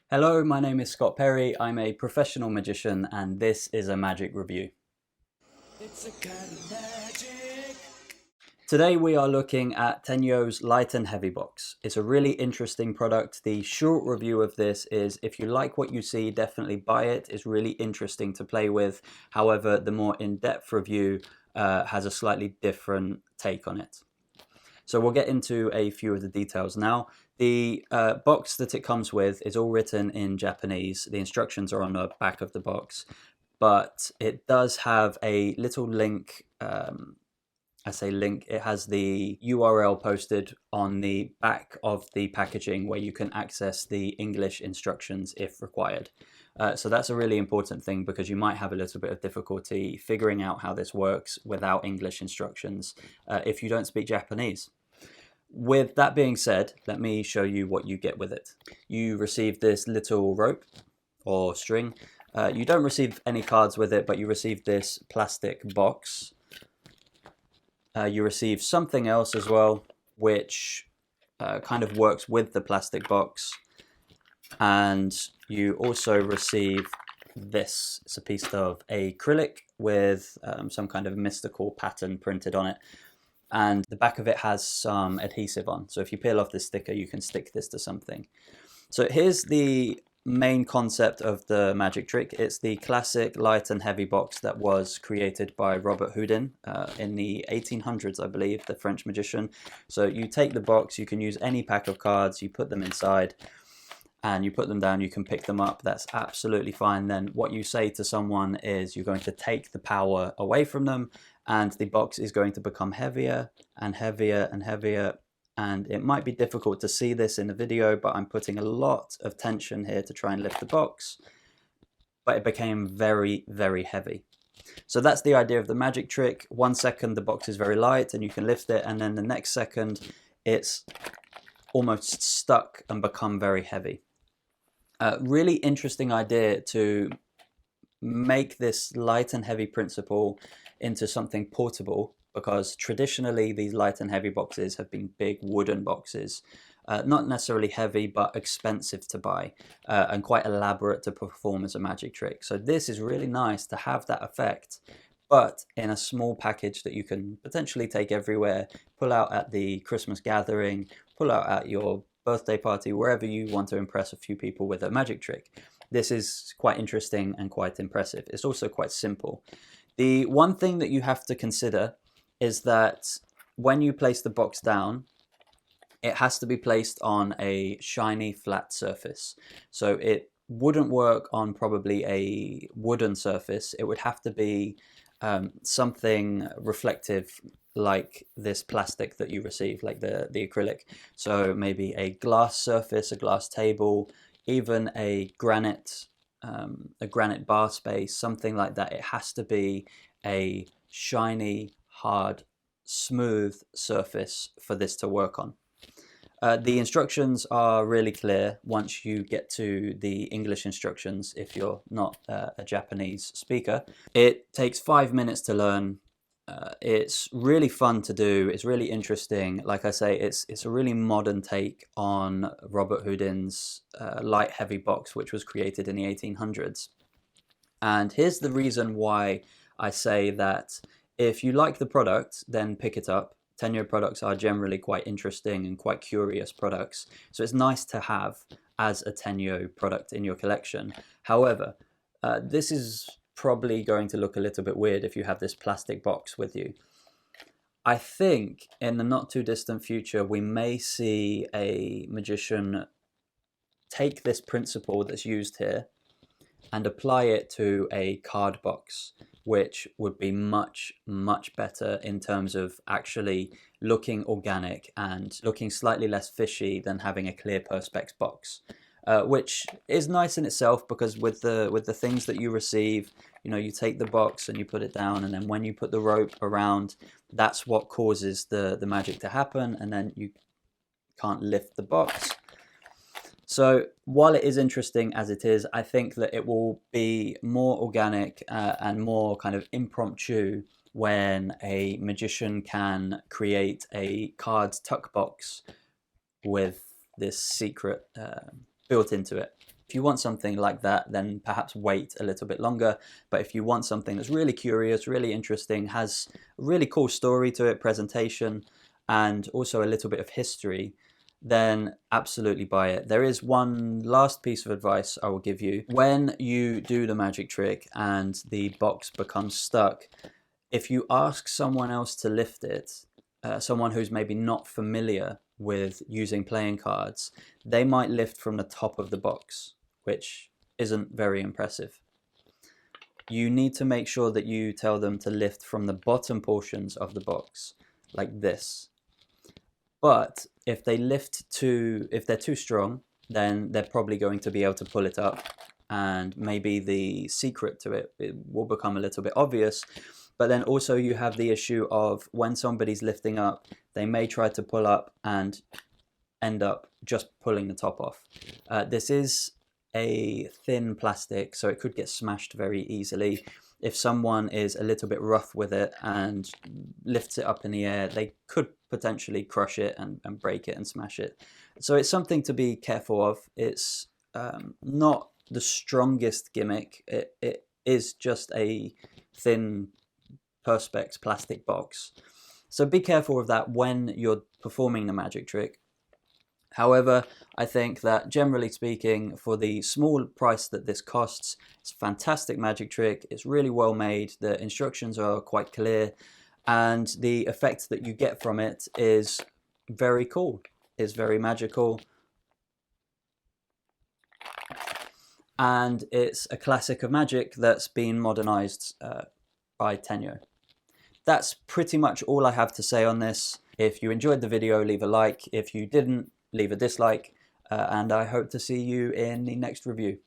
Hello, my name is Scott Perry. I'm a professional magician and this is a magic review. It's a kind of magic. Today we are looking at Tenyo's Light and Heavy box. It's a really interesting product. The short review of this is if you like what you see, definitely buy it. It's really interesting to play with. However, the more in-depth review has a slightly different take on it. So we'll get into a few of the details now. The box that it comes with is all written in Japanese. The instructions are on the back of the box, but it does have a little link. I say link, it has the URL posted on the back of the packaging where you can access the English instructions if required. So that's a really important thing because you might have a little bit of difficulty figuring out how this works without English instructions if you don't speak Japanese. With that being said, let me show you what you get with it. You receive this little rope or string. You don't receive any cards with it, but you receive this plastic box. You receive something else as well, which kind of works with the plastic box. And you also receive this. It's a piece of acrylic with some kind of mystical pattern printed on it. And the back of it has some adhesive on. So if you peel off this sticker, you can stick this to something. So here's the main concept of the magic trick. It's the classic light and heavy box that was created by Robert Houdin in the 1800s, I believe, the French magician. So you take the box, you can use any pack of cards, you put them inside, and you put them down, you can pick them up, that's absolutely fine. Then what you say to someone is you're going to take the power away from them, and the box is going to become heavier and heavier and heavier. And it might be difficult to see this in the video, but I'm putting a lot of tension here to try and lift the box, but it became very, very heavy. So that's the idea of the magic trick. 1 second the box is very light and you can lift it, and then the next second it's almost stuck and become very heavy. Really interesting idea to make this light and heavy principle into something portable, because traditionally these light and heavy boxes have been big wooden boxes, not necessarily heavy but expensive to buy and quite elaborate to perform as a magic trick. So this is really nice to have that effect, but in a small package that you can potentially take everywhere, pull out at the Christmas gathering, pull out at your birthday party, wherever you want to impress a few people with a magic trick. This is quite interesting and quite impressive. It's also quite simple. The one thing that you have to consider is that when you place the box down, it has to be placed on a shiny flat surface. So it wouldn't work on probably a wooden surface. It would have to be something reflective like this plastic that you receive, like the acrylic. So maybe a glass surface, a glass table, even a granite bar space, something like that. It has to be a shiny, hard, smooth surface for this to work on. The instructions are really clear once you get to the English instructions if you're not a Japanese speaker. It takes 5 minutes to learn. It's really fun to do. It's really interesting. Like I say, it's a really modern take on Robert Houdin's light heavy box, which was created in the 1800s. And here's the reason why I say that if you like the product, then pick it up. Tenyo products are generally quite interesting and quite curious products, so it's nice to have as a Tenyo product in your collection. However, this is probably going to look a little bit weird if you have this plastic box with you. I think in the not too distant future we may see a magician take this principle that's used here and apply it to a card box, which would be much, much better in terms of actually looking organic and looking slightly less fishy than having a clear Perspex box. Which is nice in itself, because with the things that you receive, you know, you take the box and you put it down, and then when you put the rope around, that's what causes the magic to happen, and then you can't lift the box. So while it is interesting as it is, I think that it will be more organic and more kind of impromptu when a magician can create a cards tuck box with this secret built into it. If you want something like that, then perhaps wait a little bit longer. But if you want something that's really curious, really interesting, has a really cool story to it, presentation, and also a little bit of history, then absolutely buy it. There is one last piece of advice I will give you. When you do the magic trick and the box becomes stuck, if you ask someone else to lift it, someone who's maybe not familiar with using playing cards, they might lift from the top of the box, which isn't very impressive. You need to make sure that you tell them to lift from the bottom portions of the box, like this. But if they if they're too strong, then they're probably going to be able to pull it up, and maybe the secret to it will become a little bit obvious. But then also you have the issue of when somebody's lifting up, they may try to pull up and end up just pulling the top off. This is a thin plastic, so it could get smashed very easily. If someone is a little bit rough with it and lifts it up in the air, they could potentially crush it and break it and smash it. So it's something to be careful of. It's not the strongest gimmick. It is just a thin perspex plastic box. So be careful of that when you're performing the magic trick. However, I think that generally speaking, for the small price that this costs, it's a fantastic magic trick. It's really well made. The instructions are quite clear, and the effect that you get from it is very cool. It's very magical, and it's a classic of magic that's been modernized by Tenyo. That's pretty much all I have to say on this. If you enjoyed the video, leave a like. If you didn't, leave a dislike, and I hope to see you in the next review.